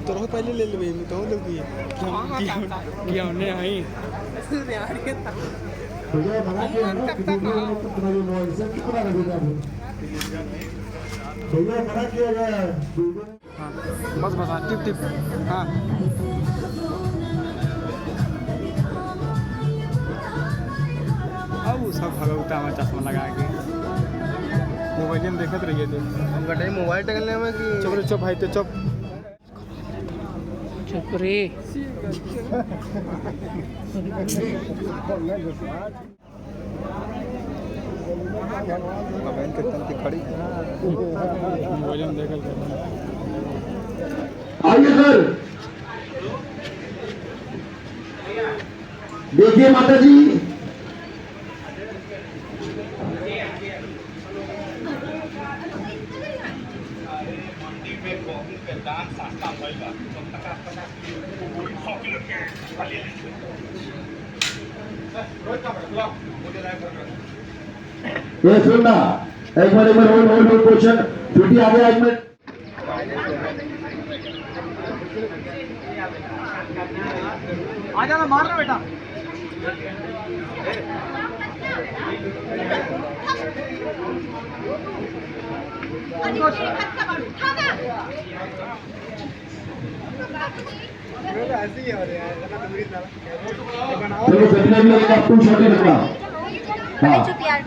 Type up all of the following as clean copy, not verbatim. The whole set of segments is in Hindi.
तो पहले ले ले तो लोगी क्या हमने आई बस बस टिप टिप हाँ अब सब भगवता में चश्मा लगा के मोबाइल में देखते रहिए थे मोबाइल टकलने में कि चुप रे चुप भाई तो चुप चुप रे बहन के तन की खड़ी मोबाइल में देखल आइए सर देखिए माता जी ये सुनना एक बार होल्ड क्वेश्चन छुट्टी आ गया 1 मिनट आ जाना मारना बेटा ऐसे ही हो रहा है चलो सपने में एक आपको छोटे रखना हाँ चुप यार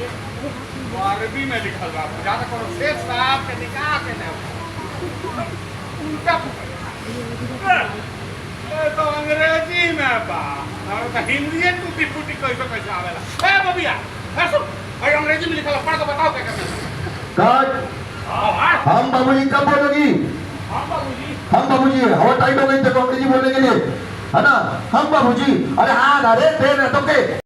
अरबी में लिखल बा ज्यादा करो शेख साहब के निकाह के नाम उल्टा तो अंग्रेजी में बा और तो हिंदी टूटी फूटी कैसे कैसे आवेला ए बबिया ए सुन भाई अंग्रेजी में लिखल पढ़ के बताओ क्या करना है कट हम बाबूजी कब बोलोगी हम बाबूजी हवा टाइट हो गई तो अंग्रेजी बोलने के लिए है ना हम बाबूजी अरे हाँ अरे ट्रेन है तो के